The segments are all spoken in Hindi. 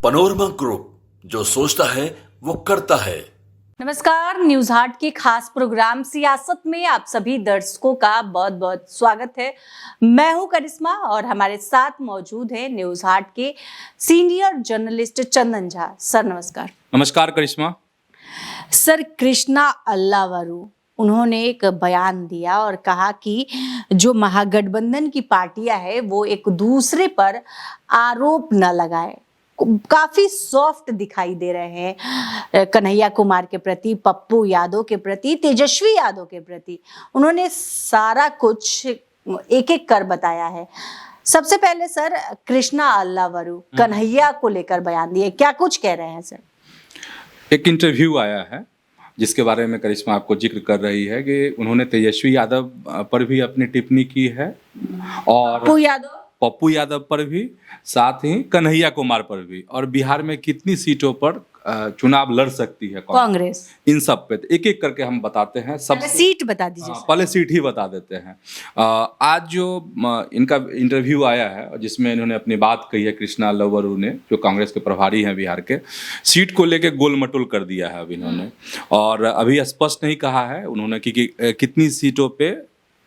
पनोरमा ग्रुप, जो सोचता है वो करता है। नमस्कार, न्यूज हाट के खास प्रोग्राम सियासत में आप सभी दर्शकों का बहुत बहुत स्वागत है। मैं हूं करिश्मा और हमारे साथ मौजूद है न्यूज हाट के senior journalist Chandan Jha. Sir नमस्कार। नमस्कार करिश्मा। सर, कृष्णा अल्लावरू उन्होंने एक बयान दिया और कहा कि जो महागठबंधन की पार्टियां हैं वो एक दूसरे पर आरोप न लगाए। काफी सॉफ्ट दिखाई दे रहे हैं कन्हैया कुमार के प्रति, पप्पू यादव के प्रति, तेजस्वी यादव के प्रति। उन्होंने सारा कुछ एक एक कर बताया है। सबसे पहले सर, कृष्णा अल्लावरू कन्हैया को लेकर बयान दिए, क्या कुछ कह रहे हैं सर? एक इंटरव्यू आया है जिसके बारे में करिश्मा आपको जिक्र कर रही है कि उन्होंने तेजस्वी यादव पर भी अपनी टिप्पणी की है और पप्पू यादव पर भी, साथ ही कन्हैया कुमार पर भी, और बिहार में कितनी सीटों पर चुनाव लड़ सकती है कांग्रेस, इन सब पे एक एक करके हम बताते हैं। सब सीट बता दीजिए। पहले सीट ही बता देते हैं। आज जो इनका इंटरव्यू आया है जिसमें इन्होंने अपनी बात कही है, कृष्णा अल्लावरू ने, जो कांग्रेस के प्रभारी हैं बिहार के, सीट को लेके गोल मटोल कर दिया है अब इन्होंने। और अभी स्पष्ट नहीं कहा है उन्होंने कि कितनी सीटों पे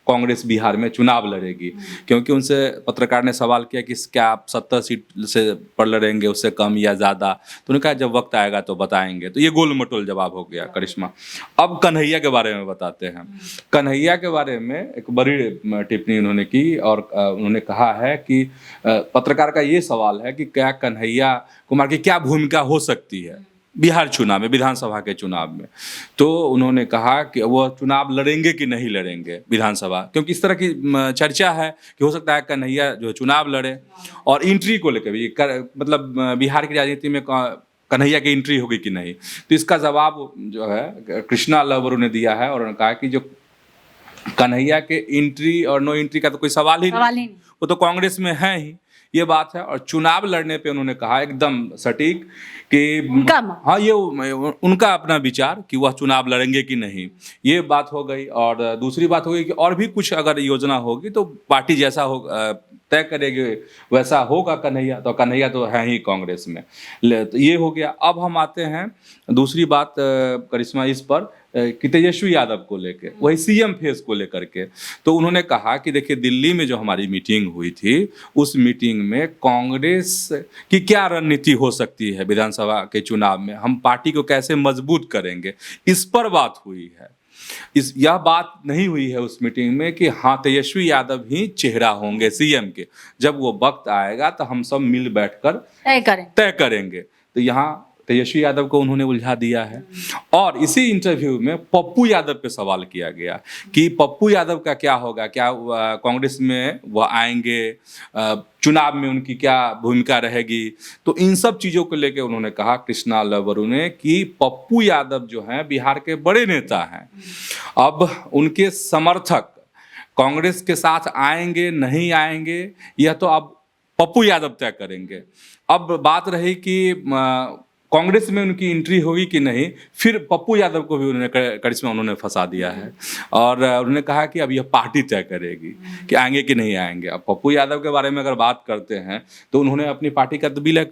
कांग्रेस बिहार में चुनाव लड़ेगी, क्योंकि उनसे पत्रकार ने सवाल किया कि क्या आप 70 सीट से पर लड़ेंगे, उससे कम या ज़्यादा। तो उन्होंने कहा जब वक्त आएगा तो बताएंगे। तो ये गोल मटोल जवाब हो गया करिश्मा। अब कन्हैया के बारे में बताते हैं। कन्हैया के बारे में एक बड़ी टिप्पणी उन्होंने की और उन्होंने कहा है कि पत्रकार का ये सवाल है कि क्या कन्हैया कुमार की क्या भूमिका हो सकती है बिहार चुनाव में, विधानसभा के चुनाव में। तो उन्होंने कहा कि वो चुनाव लड़ेंगे कि नहीं लड़ेंगे विधानसभा, क्योंकि इस तरह की चर्चा है कि हो सकता है कन्हैया जो चुनाव लड़े। और एंट्री को लेकर भी मतलब बिहार की राजनीति में कन्हैया की एंट्री होगी कि नहीं। तो इसका जवाब जो है कृष्णा अल्लावरू ने दिया है और उन्होंने कहा कि जो कन्हैया के एंट्री और नो एंट्री का तो कोई सवाल ही नहीं, वो तो कांग्रेस में है ही, ये बात है। और चुनाव लड़ने पे उन्होंने कहा एकदम सटीक कि हाँ, ये उनका अपना विचार कि वह चुनाव लड़ेंगे कि नहीं, ये बात हो गई। और दूसरी बात हो गई कि और भी कुछ अगर योजना होगी तो पार्टी जैसा हो तय करेगी वैसा होगा कन्हैया। तो कन्हैया तो है ही कांग्रेस में। तो ये हो गया। अब हम आते हैं दूसरी बात करिश्मा इस पर कि तेजस्वी यादव को लेके, वही सीएम फेस को लेकर के। तो उन्होंने कहा कि देखिए, दिल्ली में जो हमारी मीटिंग हुई थी उस मीटिंग में कांग्रेस की क्या रणनीति हो सकती है विधानसभा के चुनाव में, हम पार्टी को कैसे मजबूत करेंगे, इस पर बात हुई है। यह बात नहीं हुई है उस मीटिंग में कि हाँ तेजस्वी यादव ही चेहरा होंगे सीएम के, जब वो वक्त आएगा तो हम सब मिल बैठकर तय करेंगे। तो यहाँ तेजस्वी यादव को उन्होंने उलझा दिया है। और इसी इंटरव्यू में पप्पू यादव पे सवाल किया गया कि पप्पू यादव का क्या होगा, क्या कांग्रेस में वह आएंगे, चुनाव में उनकी क्या भूमिका रहेगी। तो इन सब चीज़ों को लेकर उन्होंने कहा कृष्णा अल्लावरू ने कि पप्पू यादव जो हैं बिहार के बड़े नेता हैं, अब उनके समर्थक कांग्रेस के साथ आएंगे नहीं आएंगे यह तो अब पप्पू यादव तय करेंगे। अब बात रही कि कांग्रेस में उनकी एंट्री होगी कि नहीं, फिर पप्पू यादव को भी उन्होंने फंसा दिया है और उन्होंने कहा कि अब यह पार्टी तय करेगी कि आएंगे कि नहीं आएंगे। अब पप्पू यादव के बारे में अगर बात करते हैं तो उन्होंने अपनी पार्टी का तब्दील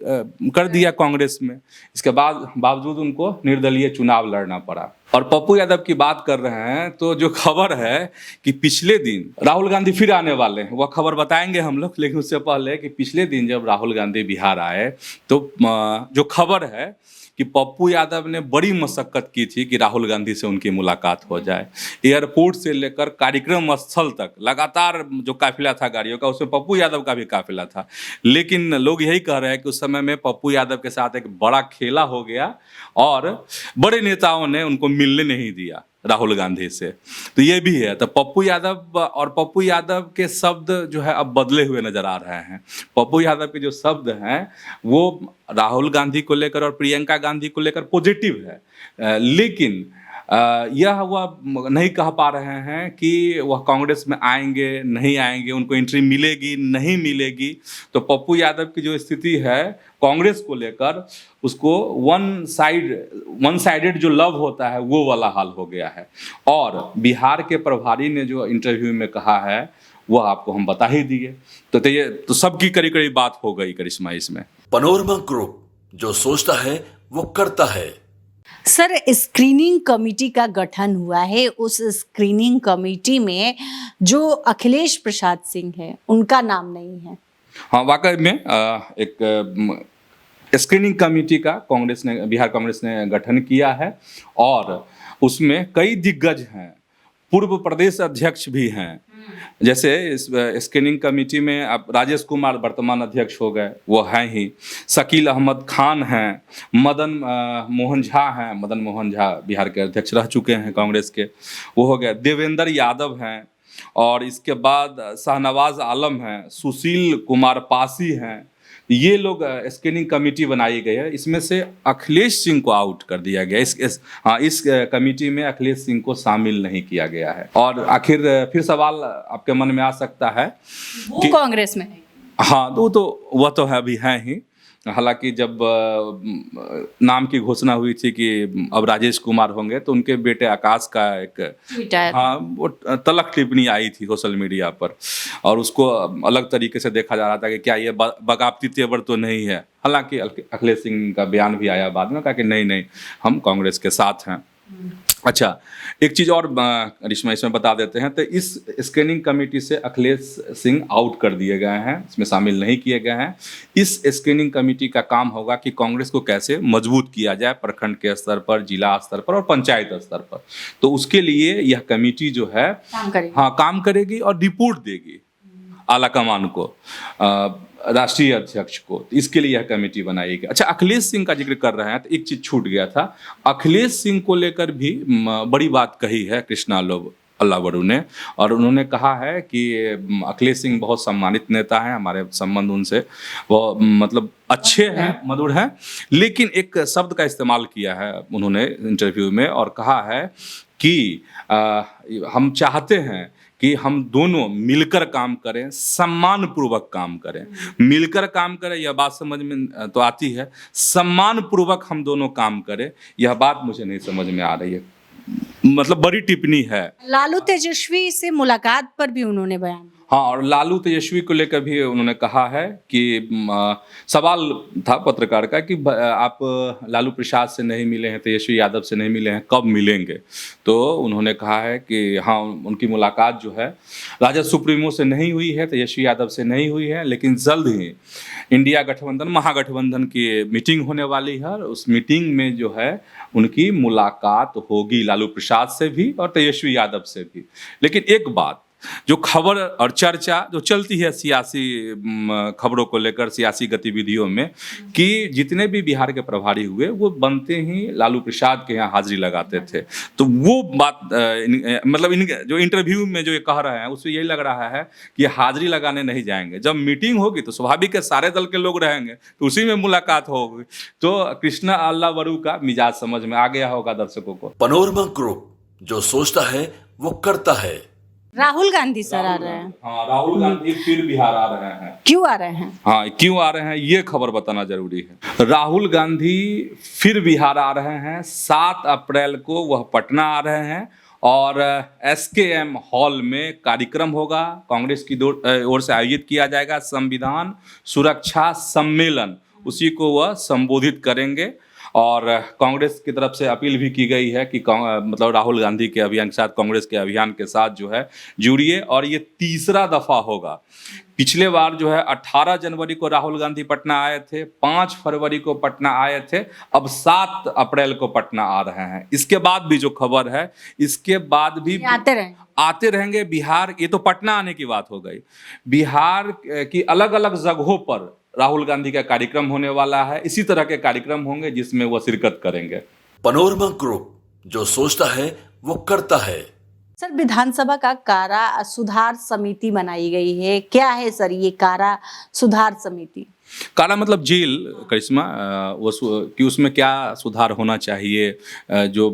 कर दिया कांग्रेस में, इसके बावजूद उनको निर्दलीय चुनाव लड़ना पड़ा। और पप्पू यादव की बात कर रहे हैं तो जो खबर है कि पिछले दिन राहुल गांधी फिर आने वाले हैं, वह खबर बताएंगे हम लोग, लेकिन उससे पहले कि पिछले दिन जब राहुल गांधी बिहार आए तो जो खबर है कि पप्पू यादव ने बड़ी मशक्कत की थी कि राहुल गांधी से उनकी मुलाकात हो जाए। एयरपोर्ट से लेकर कार्यक्रम स्थल तक लगातार जो काफिला था गाड़ियों का, उसमें पप्पू यादव का भी काफिला था। लेकिन लोग यही कह रहे हैं कि उस समय में पप्पू यादव के साथ एक बड़ा खेला हो गया और बड़े नेताओं ने उनको मिलने नहीं दिया राहुल गांधी से। तो ये भी है। तो पप्पू यादव के शब्द जो है अब बदले हुए नजर आ रहे हैं। पप्पू यादव के जो शब्द हैं वो राहुल गांधी को लेकर और प्रियंका गांधी को लेकर पॉजिटिव है, लेकिन यह वह नहीं कह पा रहे हैं कि वह कांग्रेस में आएंगे नहीं आएंगे, उनको एंट्री मिलेगी नहीं मिलेगी। तो पप्पू यादव की जो स्थिति है कांग्रेस को लेकर, उसको वन साइडेड जो लव होता है वो वाला हाल हो गया है। और बिहार के प्रभारी ने जो इंटरव्यू में कहा है वह आपको हम बता ही दिए। तो ये तो सबकी करीब करीब बात हो गई करिश्मा इसमें। पनोरमा ग्रुप, जो सोचता है वो करता है। सर, स्क्रीनिंग कमेटी का गठन हुआ है। उस स्क्रीनिंग कमेटी में जो अखिलेश प्रसाद सिंह है उनका नाम नहीं है। हाँ, वाकई में एक स्क्रीनिंग कमेटी का बिहार कांग्रेस ने गठन किया है और उसमें कई दिग्गज हैं, पूर्व प्रदेश अध्यक्ष भी हैं। जैसे इस स्क्रीनिंग कमेटी में अब राजेश कुमार वर्तमान अध्यक्ष हो गए, वो हैं ही। शकील अहमद खान हैं, मदन मोहन झा हैं, मदन मोहन झा बिहार के अध्यक्ष रह चुके हैं कांग्रेस के, वो हो गए। देवेंद्र यादव हैं और इसके बाद शाहनवाज आलम हैं, सुशील कुमार पासी हैं। ये लोग स्क्रीनिंग कमेटी बनाई गई है। इसमें से अखिलेश सिंह को आउट कर दिया गया। इस कमेटी में अखिलेश सिंह को शामिल नहीं किया गया है। और आखिर फिर सवाल आपके मन में आ सकता है वो कांग्रेस में है। हाँ, तो वह तो है, अभी हैं ही। हालांकि जब नाम की घोषणा हुई थी कि अब राजेश कुमार होंगे तो उनके बेटे आकाश का एक वो तलख टिप्पणी आई थी सोशल मीडिया पर और उसको अलग तरीके से देखा जा रहा था कि क्या ये बगावती तेवर तो नहीं है। हालांकि अखिलेश सिंह का बयान भी आया बाद में, कहा कि नहीं हम कांग्रेस के साथ हैं। अच्छा, एक चीज़ और रिश्मा इसमें बता देते हैं, तो इस स्क्रीनिंग कमेटी से अखिलेश सिंह आउट कर दिए गए हैं, इसमें शामिल नहीं किए गए हैं। इस स्क्रीनिंग कमेटी का काम होगा कि कांग्रेस को कैसे मजबूत किया जाए प्रखंड के स्तर पर, जिला स्तर पर और पंचायत स्तर पर। तो उसके लिए यह कमेटी जो है काम करेगी और रिपोर्ट देगी आला कमान को, राष्ट्रीय अध्यक्ष को। इसके लिए यह कमेटी बनाई गई। अच्छा, अखिलेश सिंह का जिक्र कर रहे हैं तो एक चीज छूट गया था। अखिलेश सिंह को लेकर भी बड़ी बात कही है कृष्णा अल्लावरू ने, और उन्होंने कहा है कि अखिलेश सिंह बहुत सम्मानित नेता हैं, हमारे संबंध उनसे वो मतलब अच्छे हैं, मधुर हैं। लेकिन एक शब्द का इस्तेमाल किया है उन्होंने इंटरव्यू में और कहा है कि हम चाहते हैं कि हम दोनों मिलकर काम करें, सम्मान पूर्वक काम करें। मिलकर काम करें, यह बात समझ में तो आती है, सम्मान पूर्वक हम दोनों काम करें, यह बात मुझे नहीं समझ में आ रही है। मतलब बड़ी टिप्पणी है। लालू तेजस्वी से मुलाकात पर भी उन्होंने बयान दिया। हाँ, और लालू तेजस्वी को लेकर भी उन्होंने कहा है कि सवाल था पत्रकार का कि आप लालू प्रसाद से नहीं मिले हैं, तेजस्वी यादव से नहीं मिले हैं, कब मिलेंगे? तो उन्होंने कहा है कि हाँ, उनकी मुलाकात जो है राजद सुप्रीमो से नहीं हुई है, तेजस्वी यादव से नहीं हुई है, लेकिन जल्द ही इंडिया गठबंधन महागठबंधन की मीटिंग होने वाली है। उस मीटिंग में जो है उनकी मुलाकात होगी लालू प्रसाद से भी और तेजस्वी यादव से भी। लेकिन एक बात जो खबर और चर्चा जो चलती है सियासी खबरों को लेकर, सियासी गतिविधियों में, कि जितने भी बिहार के प्रभारी हुए वो बनते ही लालू प्रसाद के यहाँ हाजिरी लगाते थे। तो वो बात मतलब जो इंटरव्यू में जो ये कह रहे हैं उससे यही लग रहा है कि हाजिरी लगाने नहीं जाएंगे। जब मीटिंग होगी तो स्वाभाविक है सारे दल के लोग रहेंगे, तो उसी में मुलाकात होगी। तो कृष्णा अल्लावरू का मिजाज समझ में आ गया होगा दर्शकों को। पनोरमा ग्रुप, जो सोचता है वो करता है। राहुल गांधी सर आ रहे हैं। हाँ, राहुल गांधी फिर बिहार आ रहे हैं। क्यों आ रहे हैं? हाँ, क्यों आ रहे हैं ये खबर बताना जरूरी है। राहुल गांधी फिर बिहार आ रहे हैं। 7 अप्रैल को वह पटना आ रहे हैं और SKM हॉल में कार्यक्रम होगा, कांग्रेस की ओर से आयोजित किया जाएगा संविधान सुरक्षा सम्मेलन, उसी को वह संबोधित करेंगे। और कांग्रेस की तरफ से अपील भी की गई है कि मतलब राहुल गांधी के अभियान के साथ, कांग्रेस के अभियान के साथ जो है जुड़िए। और ये तीसरा दफा होगा। पिछले बार जो है 18 जनवरी को राहुल गांधी पटना आए थे, 5 फरवरी को पटना आए थे, अब 7 अप्रैल को पटना आ रहे हैं। इसके बाद भी जो खबर है, इसके बाद भी आते रहेंगे बिहार। ये तो पटना आने की बात हो गई। बिहार की अलग अलग जगहों पर राहुल गांधी का कार्यक्रम होने वाला है। इसी तरह के कार्यक्रम होंगे जिसमें वह शिरकत करेंगे। पनोरमा ग्रुप, जो सोचता है वो करता है। सर, विधानसभा का कारा सुधार समिति बनाई गई है। क्या है सर ये कारा सुधार समिति? कारा मतलब जेल, करिश्मा, वो कि उसमें क्या सुधार होना चाहिए। जो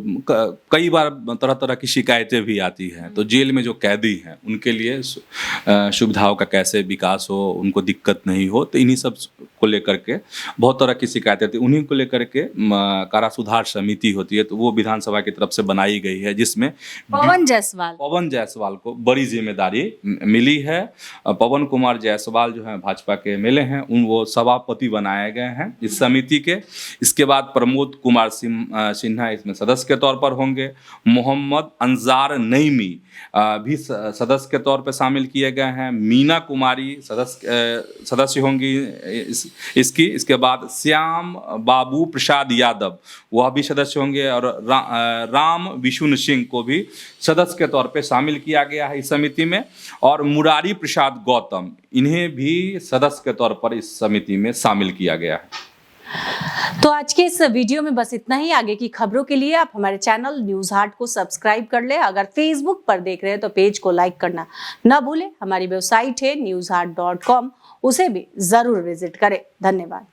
कई बार तरह तरह की शिकायतें भी आती हैं, तो जेल में जो कैदी हैं उनके लिए सुविधाओं का कैसे विकास हो, उनको दिक्कत नहीं हो, तो इन्हीं सब को लेकर के बहुत तरह की शिकायतें थी। उन्हीं को लेकर के कारा सुधार समिति होती है, तो वो विधानसभा की तरफ से बनाई गई है, जिसमें पवन जायसवाल को बड़ी जिम्मेदारी मिली है। पवन कुमार जायसवाल जो है भाजपा के MLA हैं, वो वो सभापति बनाए गए हैं इस समिति के। इसके बाद प्रमोद कुमार सिन्हा इसमें सदस्य के तौर पर होंगे। मोहम्मद अंजार नईमी भी सदस्य के तौर पर शामिल किए गए हैं। मीना कुमारी सदस्य होंगी इसकी। इसके बाद श्याम बाबू प्रसाद यादव वह भी सदस्य होंगे और राम विशुन सिंह को भी सदस्य के तौर पे शामिल किया गया है इस समिति में। और मुरारी प्रसाद गौतम इन्हें भी सदस्य के तौर पर इस समिति में शामिल किया गया है। तो आज के इस वीडियो में बस इतना ही। आगे की खबरों के लिए आप हमारे चैनल न्यूज हाट को सब्सक्राइब कर ले। अगर फेसबुक पर देख रहे हैं तो पेज को लाइक करना ना भूलें। हमारी वेबसाइट है newsheart.com, उसे भी जरूर विजिट करें। धन्यवाद।